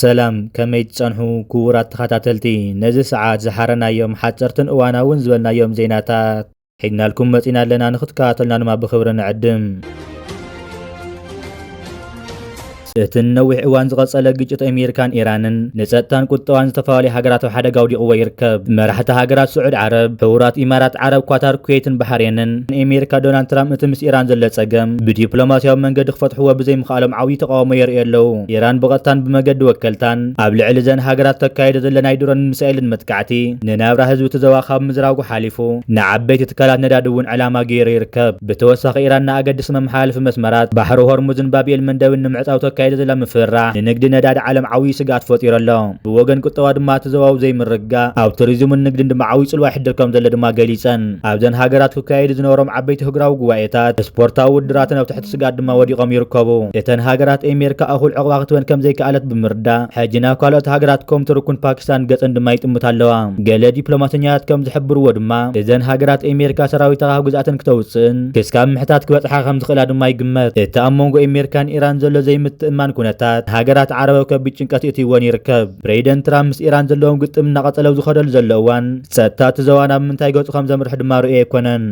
ሰላም ከመይ ጸንሑ ክቡራት ተኸታተልቲ ነዚ ሰዓት ዝሓረናዮም ሓፀርትን እዋናውን ዝበልናዮም ዜናታት ሒድናልኩም መፂና ኣለና ንኽትከታተሉና ድማ ብኽብሪ ንዕድም። እቲ ነዊሕ እዋን ዝቐጸለ ግጭት ኣሜሪካን ኢራንን ንጸጥታን ቁጠባን ዝተፈላለዩ ሃገራት ኣብ ሓደጋ ኣውዲቕዎ ይርከብ። መራሕቲ ሃገራት ስዑድ ዓረብ፣ ሕቡራት ኢማራት ዓረብ፣ ኳታር፣ ኩዌትን ባህሬንን ኣሜሪካ ዶናልድ ትራምፕ እቲ ምስ ኢራን ዘሎ ጸገም ብዲፕሎማስያዊ መንገዲ ክፈትሕዎ ብዘይምኽኣሎም ዓብዪ ተቃውሞ የርእዩ ኣለዉ። ኢራን ብቐጥታን ብመገዲ ወከልታን ኣብ ልዕሊ ዘን ሃገራት ተካይዶ ዘለ ናይ ድሮን ሚሳኤልን መጥቃዕቲ ንናብራ ህዝቢ እቲ ዞባ ካብ ምዝራጉ ሓሊፉ ንዓበይቲ ትካላት ነዳዲ እውን ዕላማ ገይሩ ይርከብ። ብተወሳኺ ኢራን ንኣገድሲ መመሓላለፊ መስመራት ባሕሪ ሆርሙዝን ባብኤል መንደብን ንምዕፃው ተካይዶ ዘላ ምፍራህ ንንግዲ ነዳዲ ዓለም ዓብዪ ስጋት ፈጢሩ ኣሎ። ብወገን ቁጠባ ድማ እቲ ዞባዊ ዘይምርጋእ ኣብ ቱሪዝምን ንግድን ድማ ዓብዪ ጽልዋ ይሕድር ከም ዘሎ ድማ ገሊፀን። ኣብዘን ሃገራት ክካየዱ ዝነበሮም ዓበይቲ ህጉራዊ ጉባኤታት ስፖርታዊ ውድድራትን ኣብ ትሕቲ ስጋት ድማ ወዲቖም ይርከቡ። እተን ሃገራት ኣሜሪካ እኹል ዕቑባ ክትበን ከም ዘይከኣለት ብምርዳእ ሕጂ ናብ ካልኦት ሃገራት ከም ትርኩን ፓኪስታን ገጽን ድማ ይጥምት ኣለዋ። ገለ ዲፕሎማተኛታት ከም ዝሕብርዎ ድማ እዘን ሃገራት ኣሜሪካ ሰራዊታ ካብ ግዝኣተን ክተውፅእን ክስካብ ምሕታት ክበጽሓ ከም ዝኽእላ ድማ ይግመት። እቲ ኣብ መንጎ ኣሜሪካን ኢራን ዘሎ ዘይምትእማን ኩነታት ሃገራት ዓረብ ከቢድ ጭንቀት እትይዎን ይርከብ። ፕሬዚደንት ትራምፕ ምስ ኢራን ዘለዎም ግጥም እናቐጸለው ዝኸደሉ ዘሎ እዋን ጸጥታ እቲ ዞባ ናብ ምንታይ ገጹ ከም ዘምርሕ ድማ ርእዮ ኣይኮነን።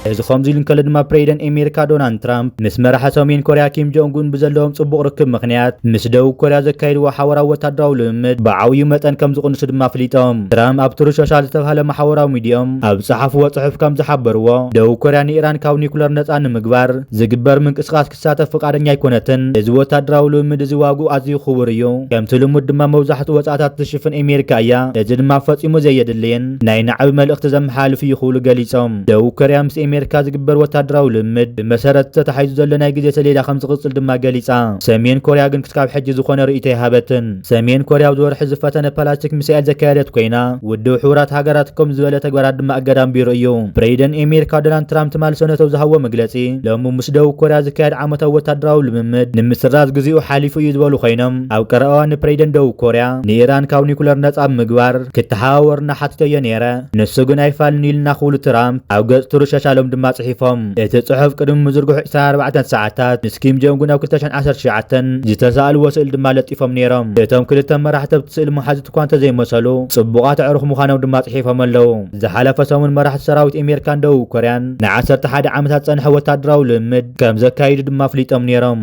እዚ ከምዚ ኢሉ እንከሎ ድማ ፕሬዚደንት ኣሜሪካ ዶናልድ ትራምፕ ምስ መራሒ ሰሜን ኮርያ ኪም ጆንግ ኡን ብዘለዎም ጽቡቕ ርክብ ምኽንያት ምስ ደቡብ ኮርያ ዘካይድዎ ሓበራዊ ወታደራዊ ልምምድ ብዓብዪ መጠን ከም ዝቕንሱ ድማ ኣፍሊጦም። ትራምፕ ኣብ ትሩዝ ሶሻል ዝተባህለ ማሕበራዊ ሚድዮም ኣብ ዝሓፍዎ ጽሑፍ ከም ዝሓበርዎ ደቡብ ኮርያ ንኢራን ካብ ኒኩለር ነፃ ንምግባር ዝግበር ምንቅስቓስ ክሳተፍ ፈቃደኛ ኣይኮነትን። እዚ ወታደራዊ ልምምድ እዚ ዋግኡ ኣዝዩ ክቡር እዩ። ከምቲ ልሙድ ድማ መብዛሕትኡ ወጻእታት ትሽፍን ኣሜሪካ እያ። እዚ ድማ ፈጺሙ ዘየድልየን ናይ ናዕቢ መልእኽቲ ዘመሓላልፍ እዩ ክብሉ ገሊፆም። ደቡብ ኮርያ ምስ ኣሜሪካ ዝግበር ወታደራዊ ልምምድ ብመሰረት ተታሒዙ ዘሎ ናይ ግዜ ሰሌዳ ከም ዝቕጽል ድማ ገሊጻ። ሰሜን ኮርያ ግን ክሳብ ሕጂ ዝኾነ ርእይቶ ይሃበትን። ሰሜን ኮርያ ኣብ ዝወርሒ ዝፈተነ ፕላስቲክ ሚሳኤል ዘካየደት ኮይና ውድብ ሕቡራት ሃገራት ከም ዝበለ ተግባራት ድማ ኣገዳምቢሩ እዩ። ፕሬዚደንት ኣሜሪካ ዶናልድ ትራምፕ ትማሊ ሰነተው ዝሃብዎ መግለጺ ሎሚ ምስ ደቡብ ኮርያ ዝካየድ ዓመታዊ ወታደራዊ ልምምድ ንምስራዝ ግዚኡ ሓሊፉ እዩ ዝበሉ ኮይኖም ኣብ ቀረባ እዋን ንፕሬዚደንት ደቡብ ኮርያ ንኢራን ካብ ኒኩለር ነፃ ምግባር ክትሓዋወርና ሓቲተዮ ነይረ ንሱ ግን ኣይፋልን ኢልና ክብሉ ትራምፕ ኣብ ገጽ ትሩዝ ሻሻሎም ድማ ጽሒፎም። እቲ ጽሑፍ ቅድሚ ምዝርግሑ 24 ሰዓታት ምስ ኪም ጆንግ ኡን ኣብ 2019 ዝተሳእልዎ ስእሊ ድማ ለጢፎም ነይሮም። እቶም ክልተ መራሕቲ ኣብቲ ስእሊ መሓዝት እኳ እንተዘይመሰሉ ጽቡቓት ኣዕሩኽ ምዃኖም ድማ ጽሒፎም ኣለዉ። ዝሓለፈ ሰሙን መራሕቲ ሰራዊት ኣሜሪካን ደቡብ ኮርያን ን11 ዓመታት ጸንሐ ወታደራዊ ልምምድ ከም ዘካይዱ ድማ ኣፍሊጦም ነይሮም።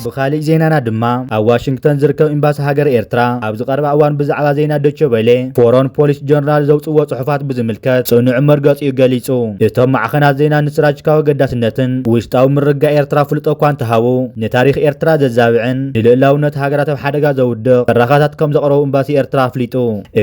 ብኻሊእ ዜናና ድማ ኣብ ዋሽንግተን ዝርከብ ኤምባሲ ሃገር ኤርትራ ኣብ ዝቐረበ እዋን ብዛዕባ ዜና ዶቼ ቬለ ፎረን ፖሊስ ጀነራል ዘውፅዎ ጽሑፋት ብዝምልከት ጽኑዕ መርገፂኡ ገሊጹ። እቶም ማዕኸናት ዜና ንስራጅካዊ ገዳስነትን ውሽጣዊ ምርጋእ ኤርትራ ፍልጦ እኳ እንተሃቡ ንታሪክ ኤርትራ ዘዛብዕን ንልእላውነት ሃገራት ኣብ ሓደጋ ዘውድቕ ዕራኻታት ከም ዘቕረቡ ኤምባሲ ኤርትራ ኣፍሊጡ።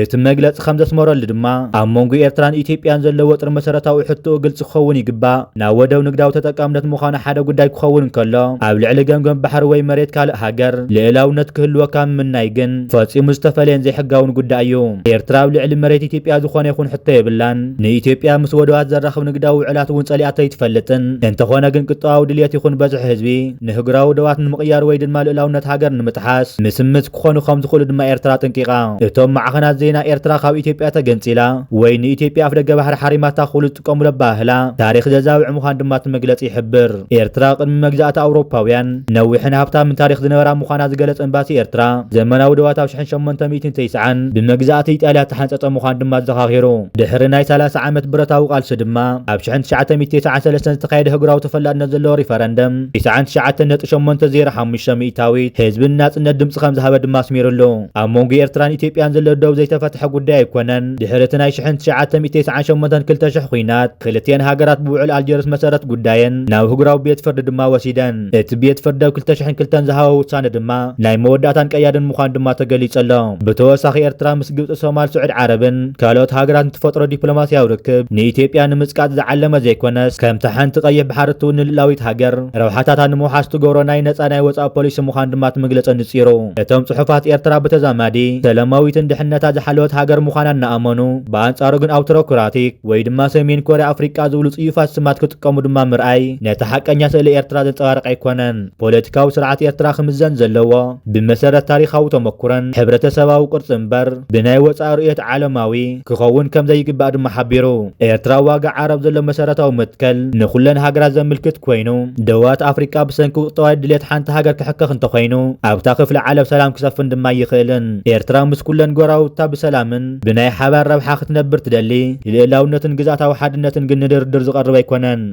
እቲ መግለፂ ከም ዘስመረሉ ድማ ኣብ መንጎ ኤርትራን ኢትዮጵያን ዘለዎ ወጥሪ መሰረታዊ ሕቶኡ ግልፂ ክኸውን ይግባእ። ናብ ወደብ ንግዳዊ ተጠቃምነት ምዃኑ ሓደ ጉዳይ ክኸውን እንከሎ ኣብ ልዕሊ ገምገም ባሕሪ ወይ መሬት ካልእ ሃገር ልዕላውነት ክህልወካ ምምናይ ግን ፈጺሙ ዝተፈለየን ዘይሕጋውን ጉዳይ እዩ። ኤርትራ ኣብ ልዕሊ መሬት ኢትዮጵያ ዝኾነ ይኹን ሕቶ የብላን። ንኢትዮጵያ ምስ ወደባት ዘራኽብ ንግዳዊ ውዕላት እውን ጸሊኣቶ ይትፈልጥን። እንተኾነ ግን ቅጥዋዊ ድልየት ይኹን በዝሒ ህዝቢ ንህጉራዊ ወደባት ንምቕያር ወይ ድማ ልዕላውነት ሃገር ንምጥሓስ ምስምት ክኾኑ ከም ዝኽእሉ ድማ ኤርትራ ጠንቂቓ። እቶም ማዕኸናት ዜና ኤርትራ ካብ ኢትዮጵያ ተገንፂላ ወይ ንኢትዮጵያ ኣፍ ደገ ባሕሪ ሓሪማታ ክብሉ ዝጥቀሙሉ ኣባህላ ታሪክ ዘዛብዕ ምዃን ድማ እቲ መግለፂ ይሕብር። ኤርትራ ቅድሚ መግዛእቲ ኣውሮፓውያን ነዊሕን ሃብታምን ታሪክ ዝነበራ ምዃና ዝገለጸ ኤምባሲ ኤርትራ ዘመናዊ ደዋት ኣብ 1890 ብመግዛእቲ ኢጣልያ ተሓንጸጸ ምዃን ድማ ዘኻኺሩ። ድሕሪ ናይ 30 ዓመት ብረታዊ ቃልሲ ድማ ኣብ 1993 ዝተኻየደ ህጉራዊ ተፈላጥነት ዘለዎ ሪፈረንደም 99.805 ሚእታዊት ህዝብን ናጽነት ድምፂ ከም ዝሃበ ድማ ኣስሚሩሉ። ኣብ መንጎ ኤርትራን ኢትዮጵያን ዘሎ ደው ዘይተፈትሐ ጉዳይ ኣይኮነን። ድሕሪ እቲ ናይ 1998-2000 ኩናት ክልቲአን ሃገራት ብውዕል ኣልጀርስ መሰረት ጉዳየን ናብ ህጉራዊ ቤት ፍርዲ ድማ ወሲደን። እቲ ቤት ፍርዲ ኣብ 2002 ዝሃበ ውሳነ ድማ ናይ መወዳእታን ቀያድን ምዃኑ ድማ ተገሊጸሎ። ብተወሳኺ ኤርትራ ምስ ግብፂ፣ ሶማል፣ ስዑድ ዓረብን ካልኦት ሃገራት ትፈጥሮ ዲፕሎማስያዊ ርክብ ንኢትዮጵያ ንምጽቃጥ ዝዓለመ ዘይኮነስ ከምቲ ሓንቲ ቀይሕ ባሕሪ እትውን ንልዕላዊት ሃገር ረብሓታታ ንምውሓስ ትገብሮ ናይ ነፃ ናይ ወፃኢ ፖሊሲ ምዃኑ ድማ ትምግለጸ ንጺሩ። እቶም ጽሑፋት ኤርትራ በተዛማዲ ሰላማዊትን ድሕነታ ዝሓለወት ሃገር ምዃና እናኣመኑ ብኣንጻሩ ግን ኣውቶክራቲክ ወይ ድማ ሰሜን ኮርያ ኣፍሪቃ ዝብሉ ጽዩፋት ስማት ክጥቀሙ ድማ ምርኣይ ነቲ ሓቀኛ ስእሊ ኤርትራ ዘንጸባርቕ ኣይኮነን። ፖለቲካዊ ስርዓት ኤርትራ ክምዘን ዘለዎ ብመሰረት ታሪኻዊ ተመኩረን ሕብረተሰባዊ ቅርጽ እምበር ብናይ ወፃኢ ርእየት ዓለማዊ ክኸውን ከም ዘይግባእ ድማ ሓቢሩ ኤርትራ ዋጋ ዓረብ ዘሎ መሰረታዊ መትከል ንኹለን ሃገራት ዘመልክት ኮይኑ ደቡባት ኣፍሪቃ ብሰንኪ ቁጠባዊ ድሌት ሓንቲ ሃገር ክሕከኽ እንተኮይኑ ኣብታ ክፍሊ ዓለም ሰላም ክሰፍን ድማ ይኽእልን ኤርትራ ምስ ኩለን ጎራውታ ብሰላምን ብናይ ሓባር ረብሓ ክትነብር ትደሊ ልዕላውነትን ግዛታዊ ሓድነትን ግን ንድርድር ዝቐርብ ኣይኮነን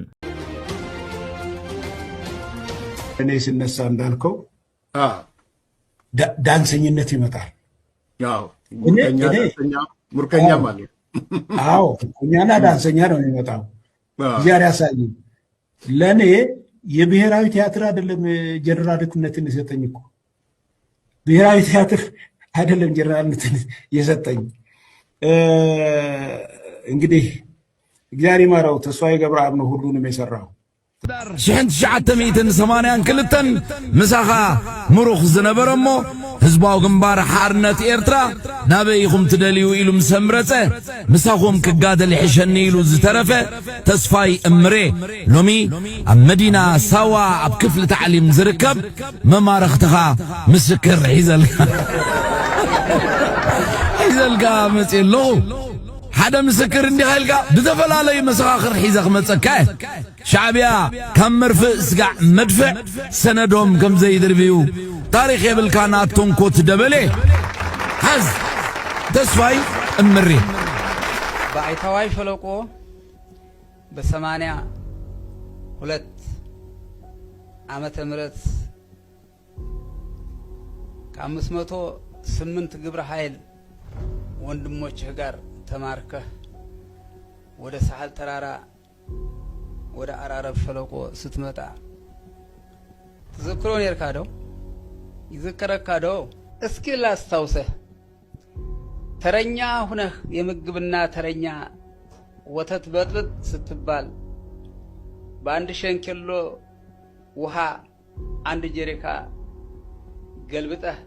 እኔ ሲነሳ እንዳልከው ዳንሰኝነት ይመጣል ያው ሙርከኛ ማለት አዎ ሙርከኛና ዳንሰኛ ነው የሚመጣው ዚያር ያሳይ ለኔ የብሔራዊ ቲያትር አይደለም ጀነራልነትን የሰጠኝ እኮ ብሔራዊ ቲያትር አይደለም ጀነራልነትን የሰጠኝ እንግዲህ እግዚአብሔር ይማረው ተስፋዬ ገብረአብ ነው ሁሉንም የሰራው شحنت شعات ميتن سمانيان كلتن مساخا مروخ زنبرمو هزباو جنبار حارنت إيرترا نابيكم تدليو إلو مسمرته مساخهم كقادل حشنيلو زترفه تسفاي أمري لومي مدينة سوا بكفل تعليم زركب ممارختها مسكر حيزلقا مسئلو حدا مسكر اندي هلقا بتفلالي مساخر حيزق متسكاه شعبيا كم مرفق سقع مدفع سندهم كم زي دربيو تاريخ بالكانات تنكوت دبلي حز تسفاي امري بعيتواي فلوقو بثمانية ولت عامة مرت كامسمتو سمنت قبر حيل وندموش هقار تماركه وده سحل ترارا ወደ አራረብ ሸለቆ ስትመጣ ተዘክሮን ይርካደው ይዘከረካደው እስኪ ላስታውሰህ ተረኛ ሁነህ የምግብና ተረኛ ወተት በጥብጥ ስትባል በአንድ ሸንኪሎ ውሃ አንድ ጀሪካ ገልብጠህ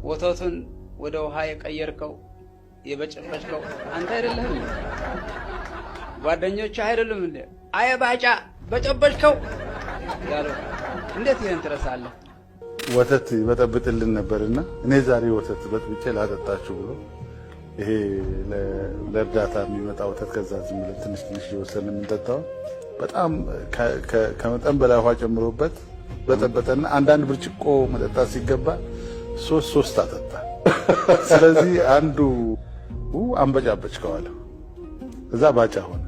ወተቱን ወደ ውሃ የቀየርከው የበጨበጭከው አንተ አይደለህም ጓደኞች አይደሉም እንዴ አየ ባጫ በጨበጭከው ያለው እንዴት ይሄን ትረሳለህ ወተት ይበጠብጥልን ነበርና እኔ ዛሬ ወተት በጥብጬ ላጠጣችሁ ብሎ ይሄ ለእርዳታ የሚመጣ ወተት ከዛ ዝም ብለን ትንሽ ትንሽ እየወሰድን የምንጠጣው በጣም ከመጠን በላይ ውሃ ጨምሮበት በጠበጠና አንዳንድ ብርጭቆ መጠጣት ሲገባ ሶስት አጠጣ ስለዚህ አንዱ አንበጫበጭከዋለሁ እዛ ባጫ ሆነ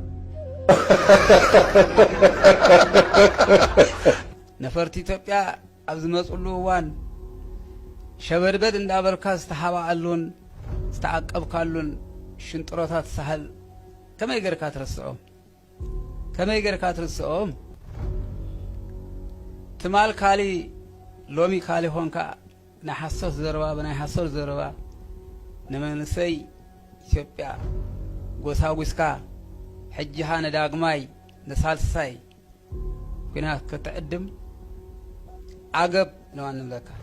ነፈርቲ ኢትዮጵያ ኣብዚ መጽሉ ዋን ሸበድበድ እንዳበርካስ ተሓባአሉን ዝተዓቀብካሉን ሽንጥሮታት ሳህል ከመይ ገርካ ትርስኦም ትማል ካሊ ሎሚ ካሊ ሆንካ ናይ ሓሶት ዘረባ ብናይ ሓሶት ዘረባ ንመንሰይ ኢትዮጵያ ጎሳጉስካ حجها نداغماي نسالساي كنا كتقدم عقب نوان نملكا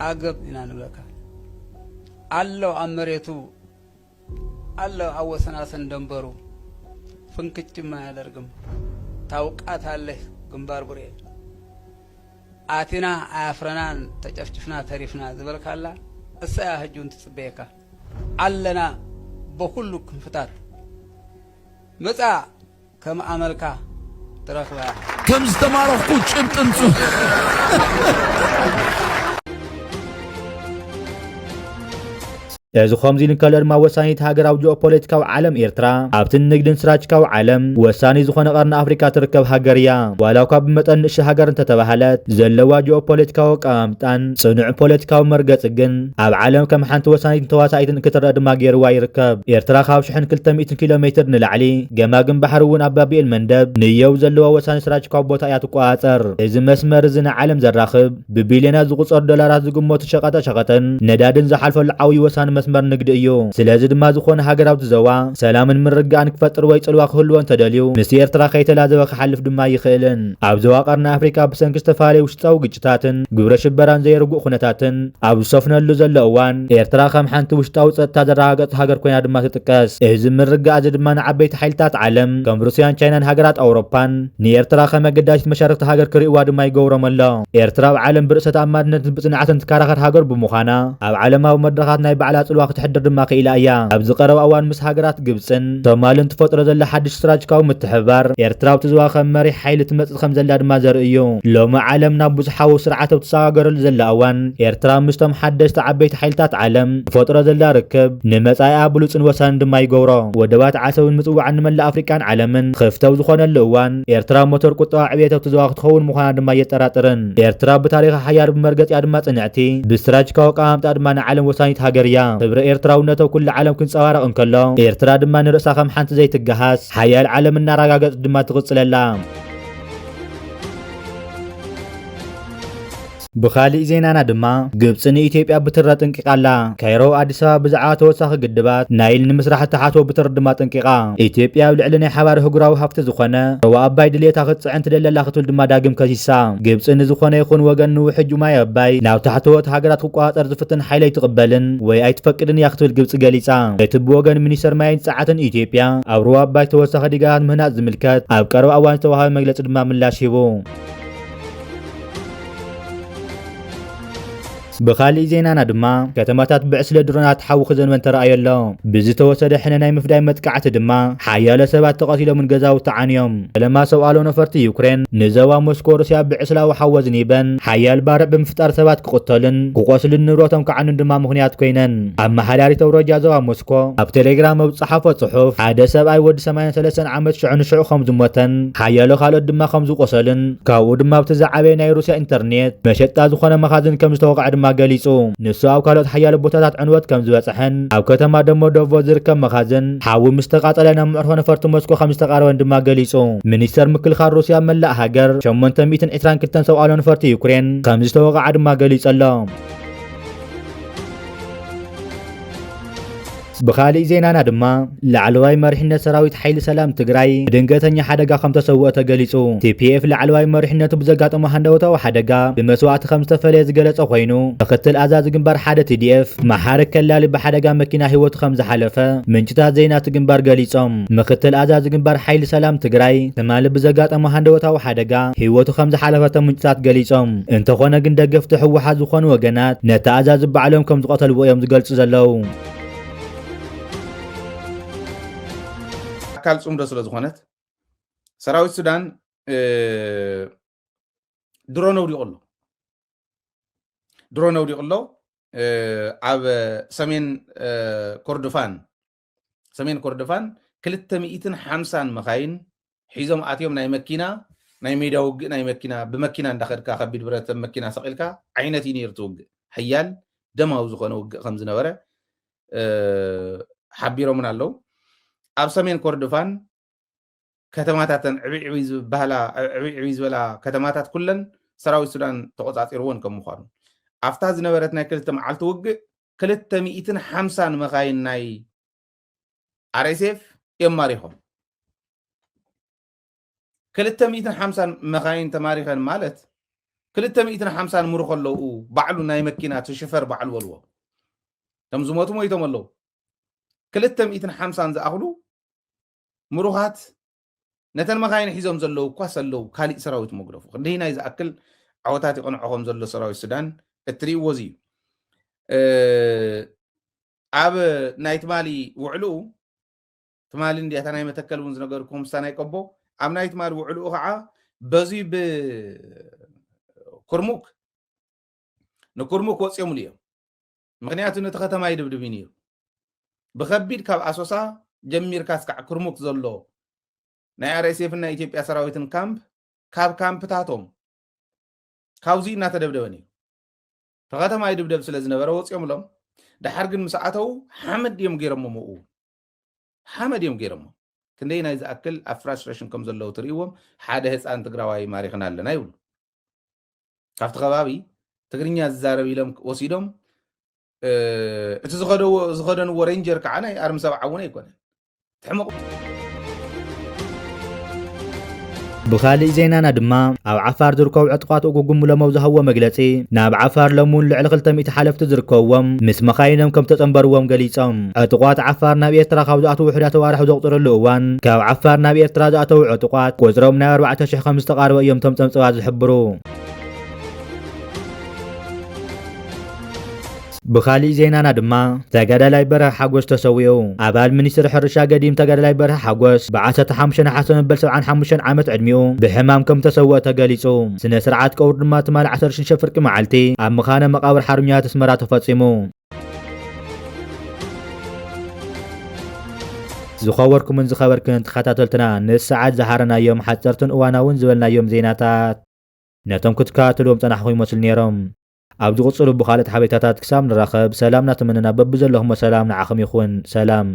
عقب نوان نملكا الله أمريتو الله أوسنا سندنبرو فنكتش ما يدرقم توقعت عليه قنبار بري آتنا آفرنان تجفجفنا تريفنا زبالك الله الساعة هجون تسبيكا علنا بكلكم فتات متى كم عملك تركوا كم استمروا كوتش انتو እዚ ከምዚ ልንከሎ ድማ ወሳኒት ሃገራዊ ጂኦፖለቲካዊ ዓለም ኤርትራ ኣብቲ ንግድን ስራጅካዊ ዓለም ወሳኒ ዝኾነ ቀርኒ ኣፍሪካ ትርከብ ሃገር እያ ዋላ እኳ ብመጠን ንእሽቲ ሃገር እንተተባሃለት ዘለዋ ጂኦፖለቲካዊ ቀማምጣን ጽኑዕ ፖለቲካዊ መርገፂ ግን ኣብ ዓለም ከም ሓንቲ ወሳኒት ተዋሳኢትን ክትረአ ድማ ገይርዋ ይርከብ ኤርትራ ካብ 1200 ኪሎ ሜትር ንላዕሊ ገማግን ባሕሪ እውን ኣብ ባቢኤል መንደብ ንየው ዘለዋ ወሳኒ ስራጅካዊ ቦታ እያ ትቆፃፀር እዚ መስመር እዚ ንዓለም ዘራኽብ ብቢልዮናት ዝቁፀሩ ዶላራት ዝግመቱ ሸቐጣ ሸቐጥን ነዳድን ዝሓልፈሉ ዓብዪ ወሳኒ መስመር ንግዲ እዩ ስለዚ ድማ ዝኾነ ሃገራዊ ዞባ ሰላምን ምርግጋእን ክፈጥር ወይ ጽልዋ ክህልዎ እንተደልዩ ምስ ኤርትራ ከይተላዘበ ክሓልፍ ድማ ይኽእልን ኣብ ዞባ ቀርኒ ኣፍሪካ ብሰንኪ ዝተፈላለዩ ውሽጣዊ ግጭታትን ግብረ ሽበራን ዘይርጉእ ኩነታትን ኣብ ዝሰፍነሉ ዘሎ እዋን ኤርትራ ከም ሓንቲ ውሽጣዊ ጸጥታ ዘረጋገጽ ሃገር ኮይና ድማ ትጥቀስ እዚ ምርግጋእ እዚ ድማ ንዓበይቲ ሓይልታት ዓለም ከም ሩስያን ቻይናን ሃገራት ኣውሮፓን ንኤርትራ ከም ኣገዳሲት መሻርክቲ ሃገር ክርእዋ ድማ ይገብሮም ኣሎ ኤርትራ ኣብ ዓለም ብርእሰ ተኣማንነትን ብጽንዓትን ትከራኸር ሃገር ብምዃና ኣብ ዓለማዊ መድረኻት ናይ ባዕላ ጽልዋ ክትሕድር ድማ ክኢላ እያ ኣብዚ ቀረባ እዋን ምስ ሃገራት ግብፅን ሶማልን ትፈጥሮ ዘላ ሓድሽ ስትራቴጂካዊ ምትሕብባር ኤርትራ ኣብቲ ዞባ ከም መሪሕ ሓይሊ ትመጽእ ከም ዘላ ድማ ዘርኢ እዩ ሎሚ ዓለም ናብ ብዙሓዊ ስርዓት ብትሰጋገረሉ ዘላ እዋን ኤርትራ ምስቶም ሓደስቲ ዓበይቲ ሓይልታት ዓለም ትፈጥሮ ዘላ ርክብ ንመጻኢኣ ብሉፅን ወሳንን ድማ ይገብሮ ወደባት ዓሰብን ምጽዋዕን ንመላእ ኣፍሪካን ዓለምን ክፍተው ዝኾነሉ እዋን ኤርትራ ሞተር ቁጠባ ዕብየት ኣብቲ ዞባ ክትኸውን ምዃና ድማ የጠራጥርን ኤርትራ ብታሪኽ ሓያል ብመርገፂያ ድማ ጽንዕቲ ብስትራቴጂካዊ ኣቀማምጣ ድማ ንዓለም ወሳኒት ሃገር እያ ክብሪ ኤርትራውነቶ ኩሉ ዓለም ክንጸባረቕ እንከሎ ኤርትራ ድማ ንርእሳ ከም ሓንቲ ዘይትገሃስ ሓያል ዓለም እናረጋገጽ ድማ ትቕጽለላ ብኻሊእ ዜናና ድማ ግብጽ ንኢትዮጵያ ብትረ ጥንቂቃላ ካይሮ ኣዲስ ኣበባ ብዛዕባ ተወሳኺ ግድባት ናይል ንምስራሕ ተሓትዎ ብትር ድማ ጥንቂቃ ኢትዮጵያ ኣብ ልዕሊ ናይ ሓባር ህጉራዊ ሃብቲ ዝኾነ ሩባ ኣባይ ድሌታ ክትጽዕን ትደለላ ክትብል ድማ ዳግም ከሲሳ ግብጽ ንዝኾነ ይኹን ወገን ንውሕጁ ማይ ኣባይ ናብ ታሕተዎት ሃገራት ክቋፀር ዝፍትን ሓይሊ ኣይትቕበልን ወይ ኣይትፈቅድን እያ ክትብል ግብጽ ገሊጻ እቲ ብወገን ሚኒስተር ማይን ጸዓትን ኢትዮጵያ ኣብ ሩባ ኣባይ ተወሳኺ ድጋፍ ምህናፅ ዝምልከት ኣብ ቀረባ እዋን ዝተዋሃበ መግለጺ ድማ ምላሽ ሂቡ ብኻሊእ ዜናና ድማ ከተማታት ብዕስለ ድሮናት ሓዊ ክዘንበን ተረኣየሎ ብዝተወሰደ ሕነ ናይ ምፍዳይ መጥቃዕቲ ድማ ሓያሎ ሰባት ተቐቲሎምን ገዛውቲ ተዓንዮም ሰለማ ሰብኣሎ ነፈርቲ ዩክሬን ንዞባ ሞስኮ ሩስያ ብዕስላዊ ሓወ ዝኒበን ሓያል ባርዕ ብምፍጣር ሰባት ክቕተልን ክቆስልን ንብረቶም ክዓኑን ድማ ምኽንያት ኮይነን ኣመሓዳሪት ኣውሮጃ ዞባ ሞስኮ ኣብ ቴሌግራም ኣብ ዝጸሓፎ ጽሑፍ ሓደ ሰብኣይ ወዲ 83 ዓመት ሽዑ ከም ዝሞተን ሓያሎ ካልኦት ድማ ከም ዝቆሰልን ካብኡ ድማ ኣብቲ ዝዓበየ ናይ ሩስያ ኢንተርኔት መሸጣ ዝኾነ መኻዝን ከም ዝተወቅዐ ድማ ገሊጹ ንሱ ኣብ ካልኦት ሓያሎ ቦታታት ዕንወት ከም ዝበጽሐን ኣብ ከተማ ደሞ ዶቮ ዝርከብ መኻዝን ሓዊ ምስ ተቃጸለ ናብ ምዕርፎ ነፈርቲ ሞስኮ ከም ዝተቃረበን ድማ ገሊጹ ሚኒስተር ምክልኻል ሩስያ መላእ ሃገር 822 ሰብኣሎ ነፈርቲ ዩክሬን ከም ዝተወቅዐ ድማ ገሊጹ ኣሎ ብኻሊእ ዜናና ድማ ላዕለዋይ መሪሕነት ሰራዊት ሓይሊ ሰላም ትግራይ ድንገተኛ ሓደጋ ከም ተሰውኦ ተገሊጹ ቲፒኤፍ ላዕለዋይ መሪሕነቱ ብዘጋጠሞ ሃንደወታዊ ሓደጋ ብመስዋዕቲ ከም ዝተፈለየ ዝገለጸ ኮይኑ ምክትል ኣዛዚ ግንባር ሓደ ቲዲኤፍ መሓርክ ከላሊ ብሓደጋ መኪና ህይወቱ ከም ዝሓለፈ ምንጭታት ዜና እቲ ግንባር ገሊጾም ምክትል ኣዛዚ ግንባር ሓይሊ ሰላም ትግራይ ትማሊ ብዘጋጠሞ ሃንደወታዊ ሓደጋ ህይወቱ ከም ዝሓለፈ ምንጭታት ገሊጾም እንተኾነ ግን ደገፍቲ ህወሓት ዝኾኑ ወገናት ነቲ ኣዛዚ በዓሎም ከም ዝቆተልዎ እዮም ዝገልጹ ዘለው ኣካል ጽምዶ ስለ ዝኾነት ሰራዊት ሱዳን ድሮን ኣውዲቑሎ ኣብ ሰሜን ኮርዶፋን 250 መኻይን ሒዞም ኣትዮም ናይ ሜዳ ውግእ ናይ መኪና ብመኪና እንዳኸድካ ከቢድ ብረት መኪና ሰቂልካ ዓይነት እዩ ነይሩ ትውግእ ሓያል ደማዊ ዝኾነ ውግእ ከም ዝነበረ ሓቢሮምን ኣለው ኣብ ሰሜን ኮርዶፋን ከተማታተን ዕብይ ዝበላ ከተማታት ኩለን ሰራዊት ሱዳን ተቆጻጺርዎን ከም ምዃኑ ኣፍታ ዝነበረት ናይ 2 መዓልቲ ውግእ 250 መኻይን ናይ RSF የማሪኾም 250 መኻይን ተማሪኸን ማለት 250 ምሩ ከለዉ ባዕሉ ናይ መኪና ተሽፈር ባዕሉ ወልዎ ከም ዝሞቱ ሞይቶም ኣለዉ 250 ዝኣኽሉ ምሩኻት ነተን መኻይን ሒዞም ዘለዉ እኳስ ኣለዉ ካሊእ ሰራዊት መጉረፉ ክንደይ ናይ ዝኣክል ዓወታት ይቐንዖኹም ዘሎ ሰራዊት ሱዳን እትርእይዎ እዚ ኣብ ናይ ትማሊ ውዕልኡ ትማሊ እንዲያታ ናይ መተከል እውን ዝነገርኩም ስታ ናይ ቀቦ ኣብ ናይ ትማሊ ውዕልኡ ከዓ በዚ ብኩርሙክ ንኩርሙክ ወፂኦሙሉ እዮም ምክንያቱ ነቲ ከተማ ይድብድብ ነይሩ ብከቢድ ካብ ኣሶሳ ጀሚርካ እስካዕ ኩርሙክ ዘሎ ናይ RSF እና ኢትዮጵያ ሰራዊትን ካብ ካምፕታቶም ካብዚ እናተደብደበ ነይሩ ተኸተማ ይድብደብ ስለ ዝነበረ ወፂኦሙሎም ድሓር ግን ምስ ኣተው ሓመድ እዮም ገይሮሞም ኡ ሓመድ እዮም ገይሮሞ ክንደይ ናይ ዝኣክል ኣብ ፍራስትሬሽን ከም ዘለዉ ትርእይዎም ሓደ ህፃን ትግራዋይ ማሪኽና ኣለና ይብሉ ካብቲ ከባቢ ትግርኛ ዝዛረብ ኢሎም ወሲዶም እቲ ዝኸደንዎ ሬንጀር ከዓ ናይ ኣርሚ ሰብዓ እውን ኣይኮነን ትሕመቕ ብኻሊእ ዜናና ድማ ኣብ ዓፋር ዝርከቡ ዕጡቃት እጉጉም ለመው ዝሃቦ መግለጺ ናብ ዓፋር ለሙን ልዕሊ 200 ሓለፍቲ ዝርከብዎም ምስ መኻይኖም ከም ተጸንበርዎም ገሊጾም ዕጡቃት ዓፋር ናብ ኤርትራ ካብ ዝኣተዉ ውሕዳት ተዋርሒ ዘቁፅረሉ እዋን ካብ ዓፋር ናብ ኤርትራ ዝኣተዉ ዕጡቃት ቁፅሮም ናይ 4000 ከም ዝተቃረበ እዮም ቶም ፀምፅባት ዝሕብሩ ብኻሊእ ዜናና ድማ ተጋዳላይ በረኻ ሓጎስ ተሰዊኡ ኣባል ሚኒስትሪ ሕርሻ ገዲም ተጋዳላይ በረኻ ሓጎስ ብ15 ናሓሰ መበል 75 ዓመት ዕድሚኡ ብሕማም ከም ተሰውአ ተገሊጹ ስነ ስርዓት ቀብሩ ድማ ትማል 16 ፍርቂ መዓልቲ ኣብ መኻነ መቃብር ሓርበኛታት ኣስመራ ተፈጺሙ ዝኸበርኩምን ዝኸበርክን ተኸታተልትና ንሰዓት ዝሃረናዮም ሓፀርትን እዋናውን ዝበልናዮም ዜናታት ነቶም ክትከታተልዎም ፀናሕኹም ይመስሉ ነይሮም ኣብ ዝቕፅሉ ብኻልኦት ሓበሬታታት ክሳብ ንራኸብ ሰላም እናተመነና በቢ ዘለኹም ሰላም ንዓኹም ይኹን ሰላም